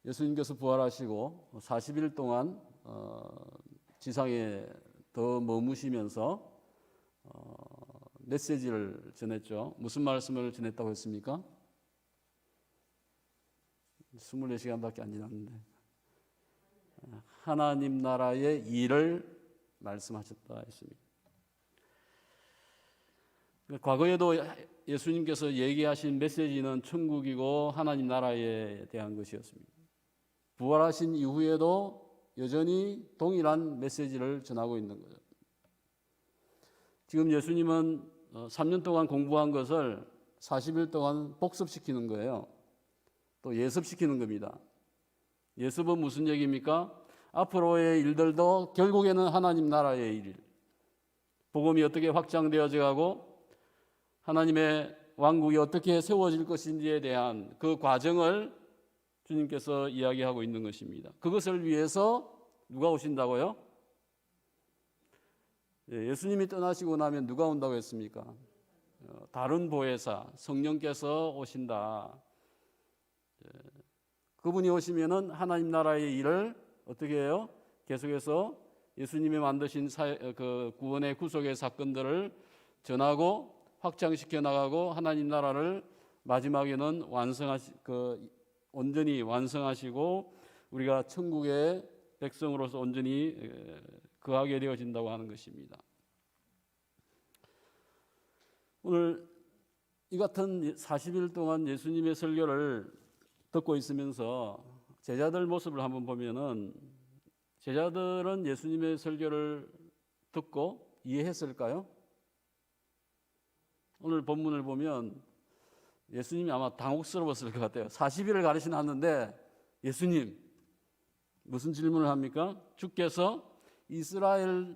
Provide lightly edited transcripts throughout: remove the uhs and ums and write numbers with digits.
예수님께서 부활하시고 40일 동안 지상에 더 머무시면서 메시지를 전했죠. 무슨 말씀을 전했다고 했습니까? 24시간밖에 안 지났는데 하나님 나라의 일을 말씀하셨다 했습니다. 과거에도 예수님께서 얘기하신 메시지는 천국이고 하나님 나라에 대한 것이었습니다. 부활하신 이후에도 여전히 동일한 메시지를 전하고 있는 거죠. 지금 예수님은 3년 동안 공부한 것을 40일 동안 복습시키는 거예요. 또 예습시키는 겁니다. 예습은 무슨 얘기입니까? 앞으로의 일들도 결국에는 하나님 나라의 일, 복음이 어떻게 확장되어져 가고 하나님의 왕국이 어떻게 세워질 것인지에 대한 그 과정을 주님께서 이야기하고 있는 것입니다. 그것을 위해서 누가 오신다고요? 예수님이 떠나시고 나면 누가 온다고 했습니까? 다른 보혜사, 성령께서 오신다. 그분이 오시면은 하나님 나라의 일을 어떻게 해요? 계속해서 예수님이 만드신 그 구원의 구속의 사건들을 전하고 확장시켜 나가고 하나님 나라를 마지막에는 온전히 완성하시고 우리가 천국의 백성으로서 온전히 거하게 되어진다고 하는 것입니다. 오늘 이 같은 40일 동안 예수님의 설교를 듣고 있으면서 제자들 모습을 한번 보면은 제자들은 예수님의 설교를 듣고 이해했을까요? 오늘 본문을 보면 예수님이 아마 당혹스러웠을 것 같아요. 40일을 가르치셨는데 예수님 무슨 질문을 합니까? 주께서 이스라엘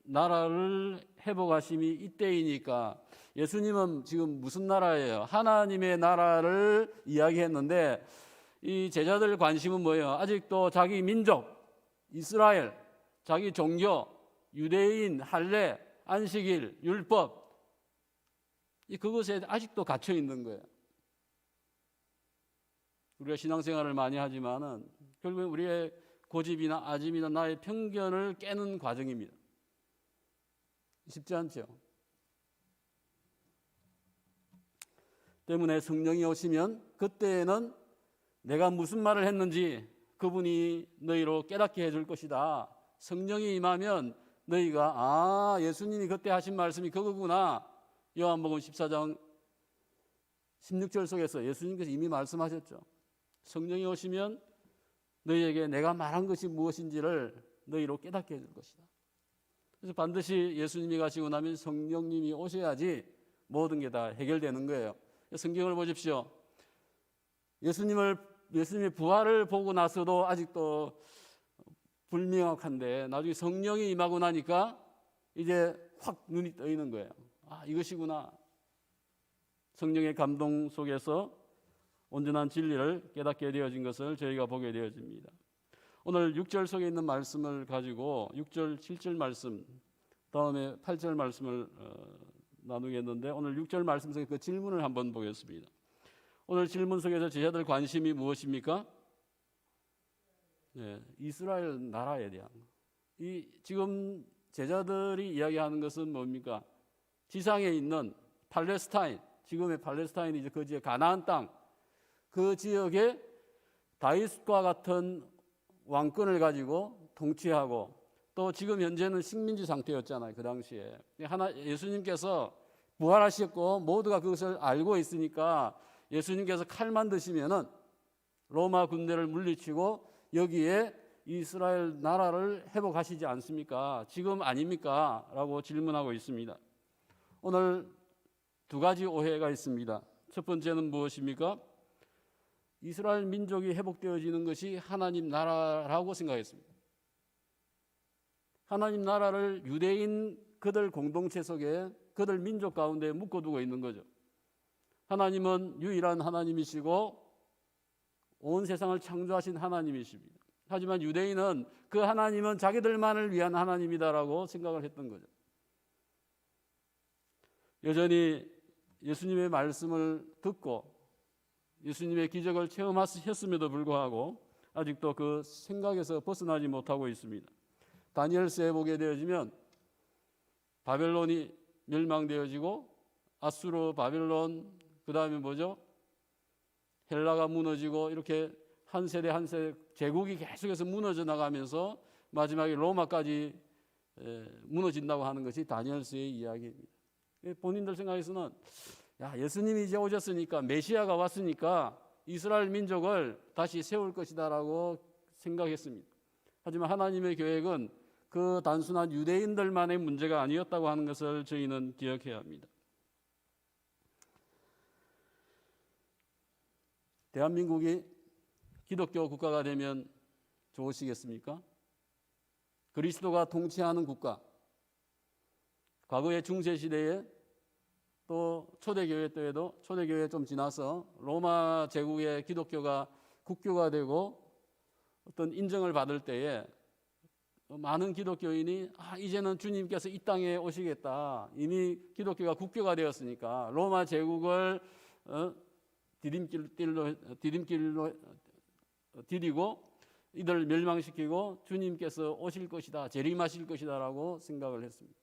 나라를 회복하심이 이때이니까 예수님은 지금 무슨 나라예요? 하나님의 나라를 이야기했는데 이 제자들 관심은 뭐예요? 아직도 자기 민족 이스라엘, 자기 종교, 유대인, 할례, 안식일, 율법 그것에 아직도 갇혀 있는 거예요. 우리가 신앙생활을 많이 하지만은 결국에 우리의 고집이나 아집이나 나의 편견을 깨는 과정입니다. 쉽지 않죠. 때문에 성령이 오시면 그때에는 내가 무슨 말을 했는지 그분이 너희로 깨닫게 해줄 것이다. 성령이 임하면 너희가 예수님이 그때 하신 말씀이 그거구나. 요한복음 14장 16절 속에서 예수님께서 이미 말씀하셨죠. 성령이 오시면 너희에게 내가 말한 것이 무엇인지를 너희로 깨닫게 해줄 것이다. 그래서 반드시 예수님이 가시고 나면 성령님이 오셔야지 모든 게 다 해결되는 거예요. 성경을 보십시오. 예수님의 부활을 보고 나서도 아직도 불명확한데 나중에 성령이 임하고 나니까 이제 확 눈이 떠있는 거예요. 이것이구나. 성령의 감동 속에서 온전한 진리를 깨닫게 되어진 것을 저희가 보게 되어집니다. 오늘 6절 속에 있는 말씀을 가지고 6절, 7절 말씀, 다음에 8절 말씀을 나누겠는데 오늘 6절 말씀 속에 그 질문을 한번 보겠습니다. 오늘 질문 속에서 제자들 관심이 무엇입니까? 이스라엘 나라에 대한 지금 제자들이 이야기하는 것은 뭡니까? 지상에 있는 팔레스타인, 지금의 팔레스타인이 이제 그 지역 가나안 땅, 그 지역에 다윗과 같은 왕권을 가지고 통치하고 또 지금 현재는 식민지 상태였잖아요. 그 당시에 예수님께서 부활하셨고 모두가 그것을 알고 있으니까 예수님께서 칼만 드시면은 로마 군대를 물리치고 여기에 이스라엘 나라를 회복하시지 않습니까? 지금 아닙니까? 라고 질문하고 있습니다. 오늘 두 가지 오해가 있습니다. 첫 번째는 무엇입니까? 이스라엘 민족이 회복되어지는 것이 하나님 나라라고 생각했습니다. 하나님 나라를 유대인 그들 공동체 속에 그들 민족 가운데 묶어두고 있는 거죠. 하나님은 유일한 하나님이시고 온 세상을 창조하신 하나님이십니다. 하지만 유대인은 그 하나님은 자기들만을 위한 하나님이다라고 생각을 했던 거죠. 여전히 예수님의 말씀을 듣고 예수님의 기적을 체험하셨음에도 불구하고 아직도 그 생각에서 벗어나지 못하고 있습니다. 다니엘서에 보게 되어지면 바벨론이 멸망되어지고 아수르, 바벨론, 그 다음에 뭐죠? 헬라가 무너지고 이렇게 한 세대 한 세대 제국이 계속해서 무너져 나가면서 마지막에 로마까지 무너진다고 하는 것이 다니엘서의 이야기입니다. 본인들 생각에서는 야, 예수님이 이제 오셨으니까 메시아가 왔으니까 이스라엘 민족을 다시 세울 것이다라고 생각했습니다. 하지만 하나님의 계획은 그 단순한 유대인들만의 문제가 아니었다고 하는 것을 저희는 기억해야 합니다. 대한민국이 기독교 국가가 되면 좋으시겠습니까? 그리스도가 통치하는 국가, 과거의 중세시대에 또 초대교회 때에도 초대교회 좀 지나서 로마 제국의 기독교가 국교가 되고 어떤 인정을 받을 때에 많은 기독교인이 이제는 주님께서 이 땅에 오시겠다. 이미 기독교가 국교가 되었으니까 로마 제국을 디딤길로 디디고 이들 멸망시키고 주님께서 오실 것이다, 재림하실 것이다라고 생각을 했습니다.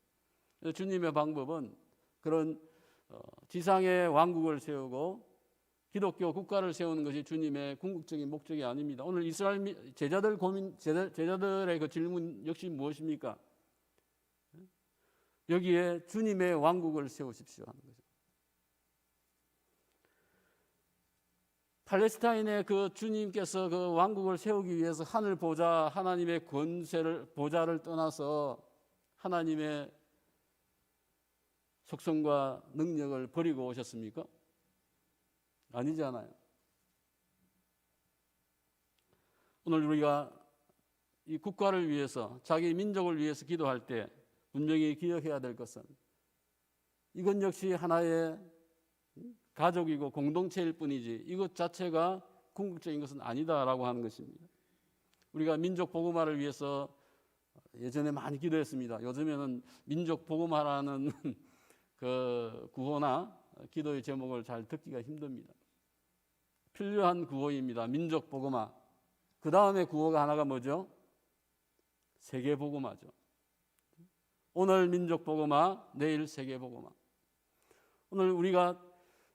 주님의 방법은 그런 지상의 왕국을 세우고 기독교 국가를 세우는 것이 주님의 궁극적인 목적이 아닙니다. 오늘 이스라엘 제자들의 그 질문 역시 무엇입니까? 여기에 주님의 왕국을 세우십시오 하는 거죠. 팔레스타인의 그 주님께서 그 왕국을 세우기 위해서 하늘 보좌, 하나님의 보좌를 떠나서 하나님의 속성과 능력을 버리고 오셨습니까? 아니잖아요. 오늘 우리가 이 국가를 위해서, 자기 민족을 위해서 기도할 때 분명히 기억해야 될 것은 이건 역시 하나의 가족이고 공동체일 뿐이지 이것 자체가 궁극적인 것은 아니다라고 하는 것입니다. 우리가 민족 복음화를 위해서 예전에 많이 기도했습니다. 요즘에는 민족 복음화라는 그 구호나 기도의 제목을 잘 듣기가 힘듭니다. 필요한 구호입니다. 민족 복음화. 그 다음에 구호가 하나가 뭐죠? 세계 복음화죠. 오늘 민족 복음화, 내일 세계 복음화. 오늘 우리가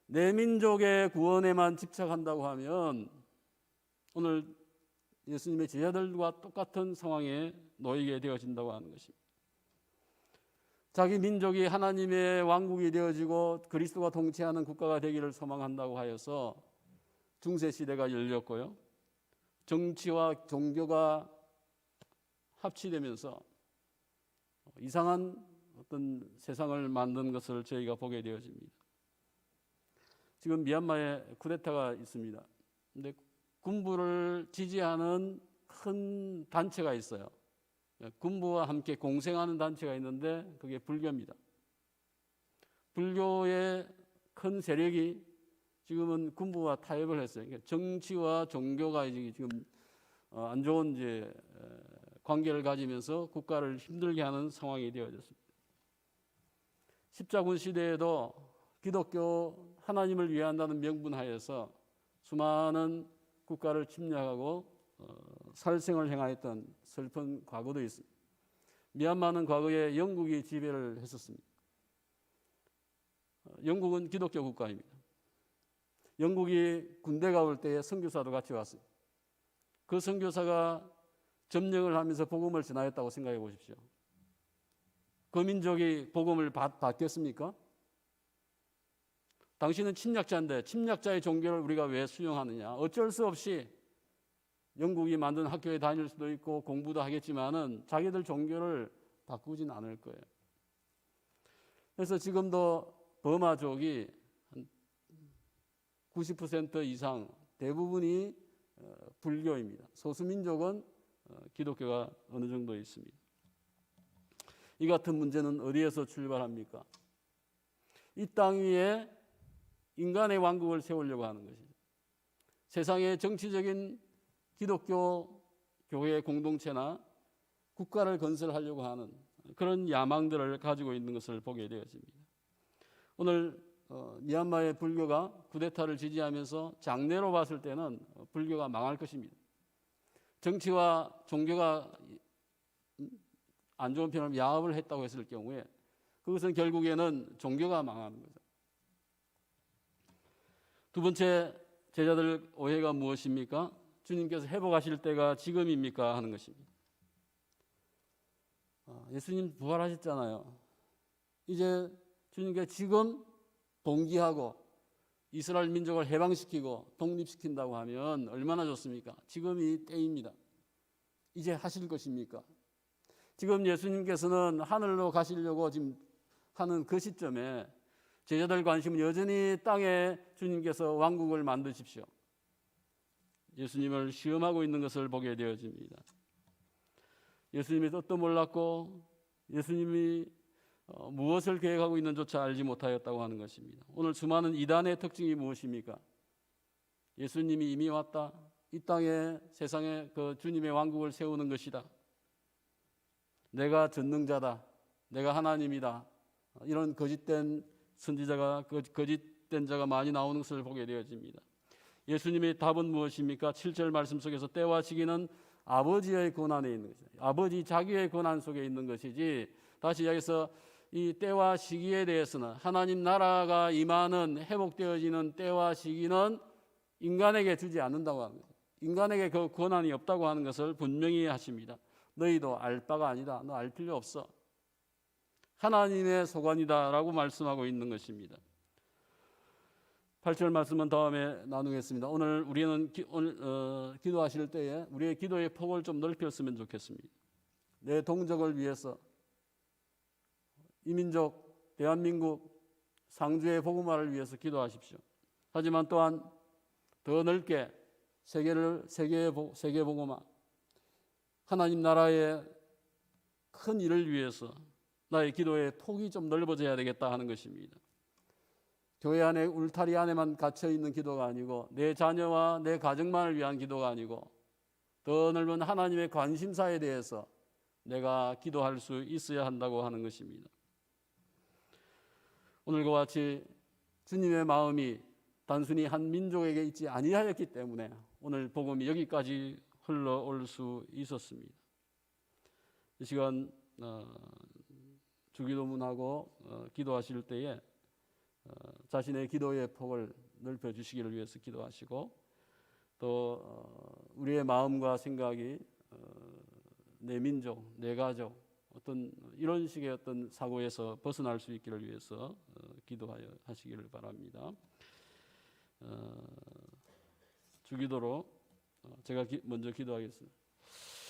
내 민족의 구원에만 집착한다고 하면 오늘 예수님의 제자들과 똑같은 상황에 놓이게 되어진다고 하는 것입니다. 자기 민족이 하나님의 왕국이 되어지고 그리스도가 통치하는 국가가 되기를 소망한다고 하여서 중세시대가 열렸고요. 정치와 종교가 합치되면서 이상한 어떤 세상을 만든 것을 저희가 보게 되어집니다. 지금 미얀마에 쿠데타가 있습니다. 근데 군부를 지지하는 큰 단체가 있어요. 군부와 함께 공생하는 단체가 있는데 그게 불교입니다. 불교의 큰 세력이 지금은 군부와 타협을 했어요. 그러니까 정치와 종교가 지금 안 좋은 이제 관계를 가지면서 국가를 힘들게 하는 상황이 되어졌습니다. 십자군 시대에도 기독교 하나님을 위한다는 명분하에서 수많은 국가를 침략하고 살생을 행하였던 슬픈 과거도 있습니다. 미얀마는 과거에 영국이 지배를 했었습니다. 영국은 기독교 국가입니다. 영국이 군대가 올 때에 선교사도 같이 왔어요. 그 선교사가 점령을 하면서 복음을 전하였다고 생각해 보십시오. 그 민족이 복음을 받겠습니까? 당신은 침략자인데 침략자의 종교를 우리가 왜 수용하느냐? 어쩔 수 없이 영국이 만든 학교에 다닐 수도 있고 공부도 하겠지만은 자기들 종교를 바꾸진 않을 거예요. 그래서 지금도 버마족이 한 90% 이상 대부분이 불교입니다. 소수민족은 기독교가 어느 정도 있습니다. 이 같은 문제는 어디에서 출발합니까? 이 땅 위에 인간의 왕국을 세우려고 하는 것이죠. 세상의 정치적인 기독교 교회 공동체나 국가를 건설하려고 하는 그런 야망들을 가지고 있는 것을 보게 되어집니다. 오늘 미얀마의 불교가 쿠데타를 지지하면서 장래로 봤을 때는 불교가 망할 것입니다. 정치와 종교가 안 좋은 표현을 야합을 했다고 했을 경우에 그것은 결국에는 종교가 망하는 거죠. 두 번째 제자들 오해가 무엇입니까? 주님께서 회복하실 때가 지금입니까? 하는 것입니다. 예수님 부활하셨잖아요. 이제 주님께 지금 봉기하고 이스라엘 민족을 해방시키고 독립시킨다고 하면 얼마나 좋습니까? 지금이 때입니다. 이제 하실 것입니까? 지금 예수님께서는 하늘로 가시려고 지금 하는 그 시점에 제자들 관심은 여전히 땅에 주님께서 왕국을 만드십시오. 예수님을 시험하고 있는 것을 보게 되어집니다. 예수님의 뜻도 몰랐고 예수님이 무엇을 계획하고 있는지조차 알지 못하였다고 하는 것입니다. 오늘 수많은 이단의 특징이 무엇입니까? 예수님이 이미 왔다. 이 땅에 세상에 그 주님의 왕국을 세우는 것이다. 내가 전능자다. 내가 하나님이다. 이런 거짓된 선지자가 거짓된 자가 많이 나오는 것을 보게 되어집니다. 예수님의 답은 무엇입니까? 7절 말씀 속에서 때와 시기는 아버지의 권한에 있는 것이다. 아버지 자기의 권한 속에 있는 것이지, 다시 여기서 이 때와 시기에 대해서는 하나님 나라가 임하는 회복되어지는 때와 시기는 인간에게 주지 않는다고 합니다. 인간에게 그 권한이 없다고 하는 것을 분명히 하십니다. 너희도 알 바가 아니다. 너 알 필요 없어. 하나님의 소관이다라고 말씀하고 있는 것입니다. 8절 말씀은 다음에 나누겠습니다. 오늘 우리는 기도하실 때에 우리의 기도의 폭을 좀 넓혔으면 좋겠습니다. 내 동족을 위해서, 이민족, 대한민국, 상주의 복음화를 위해서 기도하십시오. 하지만 또한 더 넓게 세계 복음화, 하나님 나라의 큰 일을 위해서 나의 기도의 폭이 좀 넓어져야 되겠다 하는 것입니다. 교회 안에 울타리 안에만 갇혀 있는 기도가 아니고 내 자녀와 내 가정만을 위한 기도가 아니고 더 넓은 하나님의 관심사에 대해서 내가 기도할 수 있어야 한다고 하는 것입니다. 오늘과 같이 주님의 마음이 단순히 한 민족에게 있지 아니하였기 때문에 오늘 복음이 여기까지 흘러올 수 있었습니다. 이 시간 주기도문하고 기도하실 때에 자신의 기도의 폭을 넓혀주시기를 위해서 기도하시고, 또 우리의 마음과 생각이 내 민족, 내 가족, 어떤 이런 식의 어떤 사고에서 벗어날 수 있기를 위해서 기도하여 하시기를 바랍니다. 주기도로 제가 먼저 기도하겠습니다.